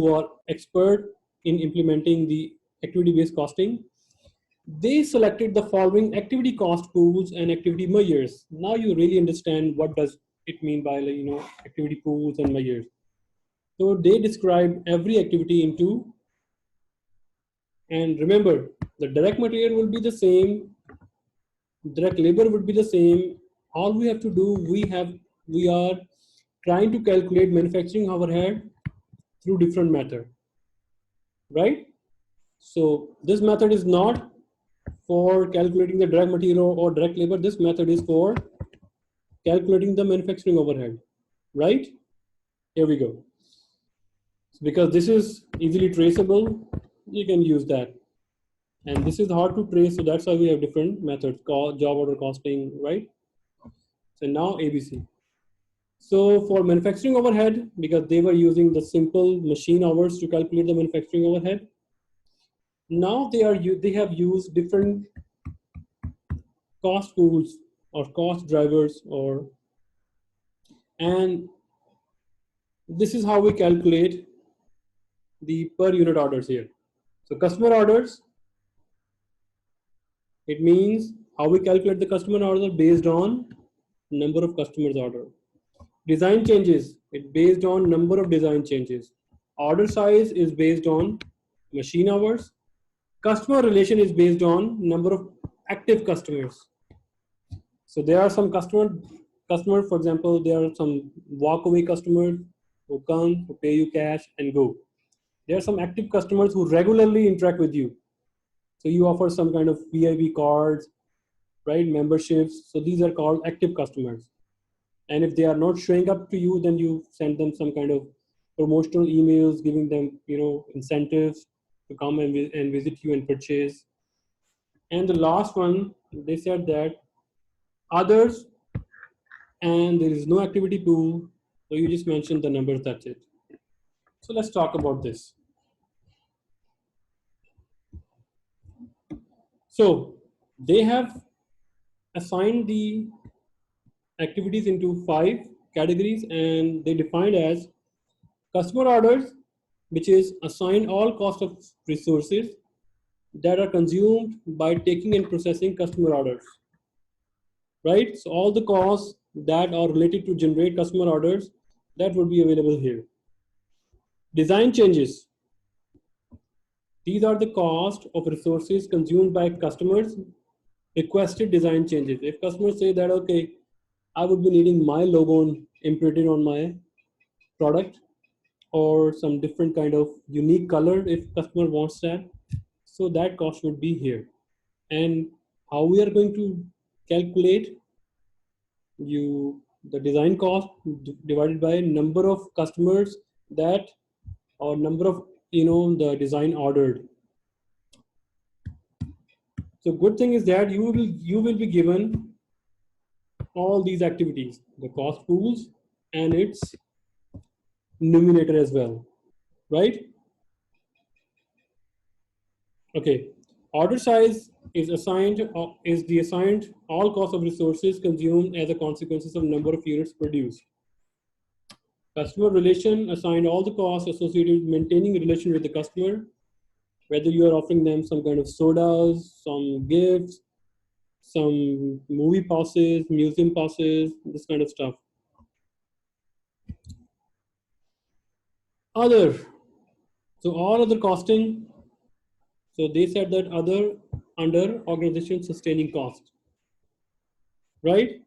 who are expert in implementing the activity-based costing, they selected the following activity cost pools and activity measures. Now you really understand what does it mean by activity pools and measures. So they describe every activity into, and remember, the direct material will be the same, direct labor would be the same. All we have to do, we are trying to calculate manufacturing overhead through different method, right? So this method is not for calculating the direct material or direct labor. This method is for calculating the manufacturing overhead, right? Here we go. So because this is easily traceable, you can use that. And this is hard to trace, so that's why we have different methods, job order costing, right? So now ABC. So for manufacturing overhead, because they were using the simple machine hours to calculate the manufacturing overhead, now they have used different cost pools or cost drivers, and this is how we calculate the per unit orders here. So customer orders, it means how we calculate the customer order based on number of customers order. Design changes, it based on number of design changes. Order size is based on machine hours. Customer relation is based on number of active customers. So there are some customer, for example, there are some walk-away customers who come, who pay you cash and go. There are some active customers who regularly interact with you. So you offer some kind of VIP cards, right? Memberships. So these are called active customers. And if they are not showing up to you, then you send them some kind of promotional emails, giving them, incentives to come and visit you and purchase. And the last one, they said that others, and there is no activity pool. So you just mentioned the numbers, that's it. So let's talk about this. So they have assigned the activities into 5 categories, and they defined as customer orders, which is assign all cost of resources that are consumed by taking and processing customer orders, right? So all the costs that are related to generate customer orders, that would be available here. Design changes. These are the cost of resources consumed by customers requested design changes. If customers say that, okay, I would be needing my logo imprinted on my product, or some different kind of unique color if customer wants that, so that cost would be here. And how we are going to calculate the design cost divided by number of customers that, or number of the design ordered. So good thing is that you will be given all these activities, the cost pools and its numerator as well, right? Okay, order size is the assigned all cost of resources consumed as a consequence of number of units produced. Customer relation assigned all the costs associated with maintaining a relation with the customer, whether you are offering them some kind of sodas, some gifts, some movie passes, museum passes, this kind of stuff. Other, so all other costing. So they said that other under organization sustaining cost, right?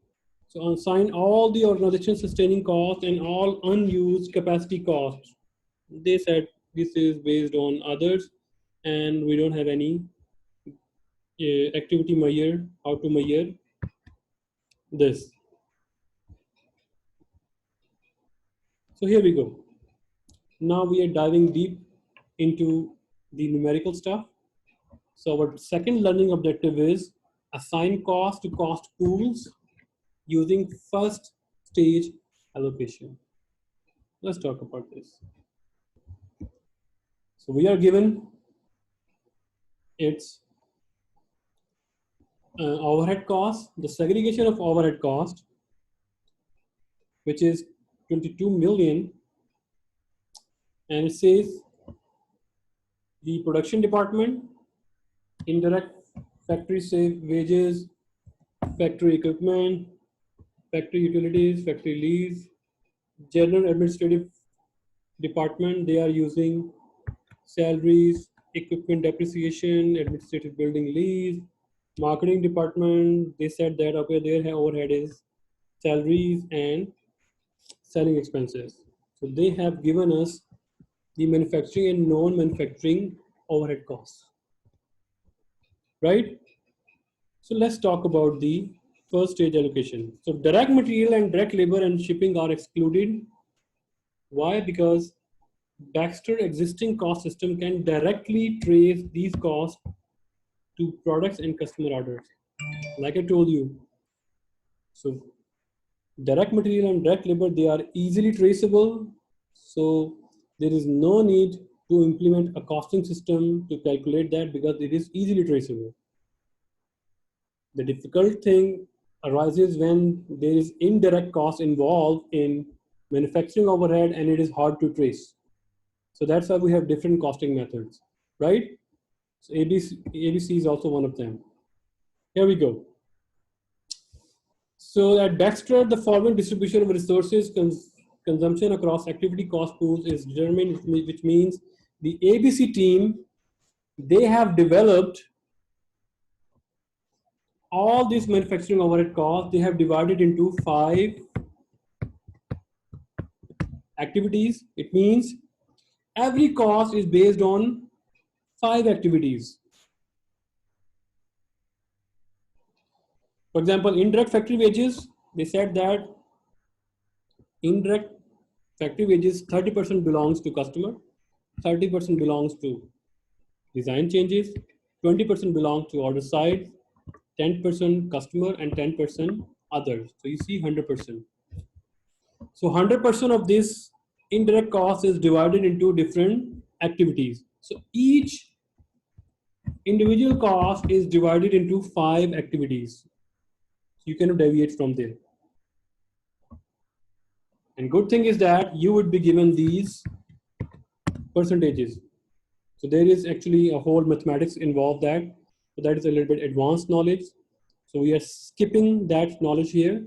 So assign all the organization sustaining cost and all unused capacity costs. They said this is based on others, and we don't have any activity measure, how to measure this. So here we go. Now we are diving deep into the numerical stuff. So our second learning objective is assign cost to cost pools using first stage allocation. Let's talk about this. So we are given its overhead cost, the segregation of overhead cost, which is 22 million And it says the production department, indirect factory say wages, factory equipment, factory utilities, factory lease, general administrative department, they are using salaries, equipment depreciation, administrative building lease. Marketing department, they said that okay, their overhead is salaries and selling expenses. So they have given us the manufacturing and non-manufacturing overhead costs, right? So let's talk about the first stage allocation. So direct material and direct labor and shipping are excluded. Why? Because Baxter existing cost system can directly trace these costs to products and customer orders. Like I told you, so direct material and direct labor, they are easily traceable. So there is no need to implement a costing system to calculate that because it is easily traceable. The difficult thing arises when there is indirect cost involved in manufacturing overhead and it is hard to trace. So that's why we have different costing methods, right? So ABC is also one of them. Here we go. So at Baxter, the following distribution of resources consumption across activity cost pools is determined, which means the ABC team, they have developed all these manufacturing overhead costs. They have divided into 5 activities. It means every cost is based on 5 activities. For example, indirect factory wages, they said that indirect factory wages 30% belongs to customer, 30% belongs to design changes, 20% belongs to order side, 10% customer, and 10% others. So you see 100%. So 100% of this indirect cost is divided into different activities. So each individual cost is divided into 5 activities. You cannot deviate from there. And good thing is that you would be given these percentages. So there is actually a whole mathematics involved that. So that is a little bit advanced knowledge. So we are skipping that knowledge here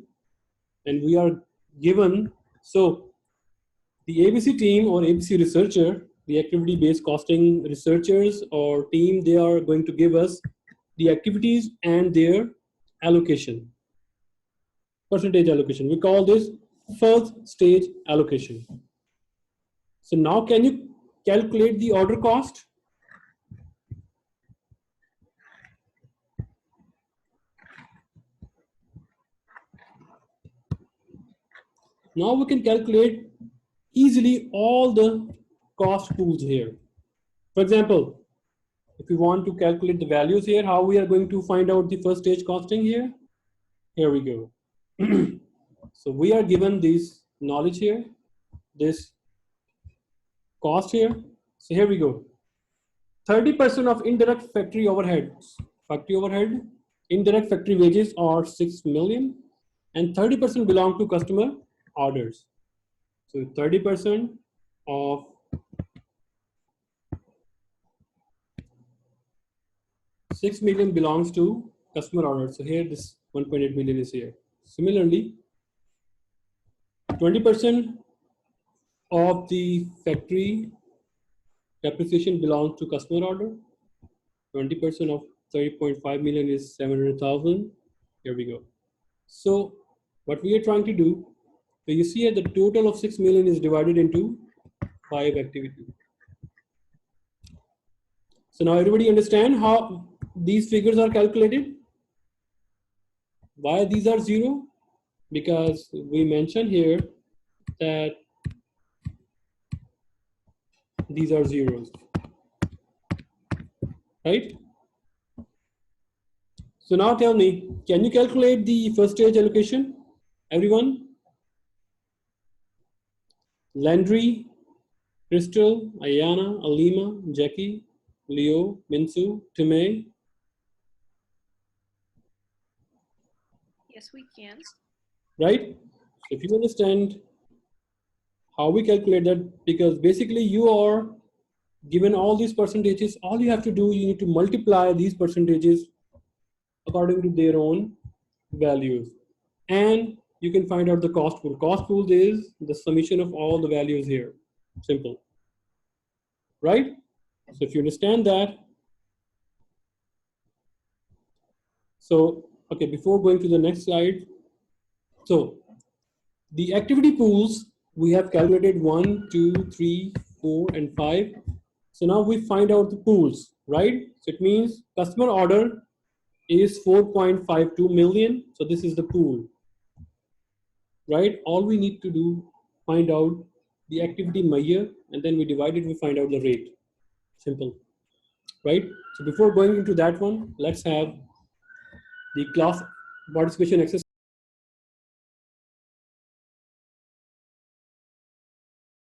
and we are given, so the ABC team or ABC researcher, the activity-based costing researchers or team, they are going to give us the activities and their allocation, percentage allocation. We call this first stage allocation. So now can you calculate the order cost? Now we can calculate easily all the cost pools here. For example, if we want to calculate the values here, how we are going to find out the first stage costing here? Here we go. So we are given this knowledge here, this cost here. So here we go. 30% of indirect factory overhead, indirect factory wages are 6 million and 30% belong to customer orders. So 30% of 6 million belongs to customer orders. So here this 1.8 million is here. Similarly, 20% of the factory depreciation belongs to customer order. 20% of 30.5 million is 700,000. Here we go. So what we are trying to do, so you see here the total of 6 million is divided into 5 activities. So now everybody understand how these figures are calculated? Why these are 0? Because we mentioned here that these are zeros, right? So now tell me, can you calculate the first stage allocation? Everyone? Landry, Crystal, Ayana, Alima, Jackie, Leo, Minsu, Timay. Yes, we can. Right? If you understand How we calculate that? Because basically you are given all these percentages. All you have to do, you need to multiply these percentages according to their own values. And you can find out the cost pool. Cost pool is the summation of all the values here. Simple. Right? So if you understand that, so, okay, before going to the next slide, so the activity pools, we have calculated 1, 2, 3, 4, and 5. So now we find out the pools, right? So it means customer order is 4.52 million. So this is the pool, right? All we need to do, find out the activity measure, and then we divide it, we find out the rate. Simple, right? So before going into that one, let's have the class participation exercise.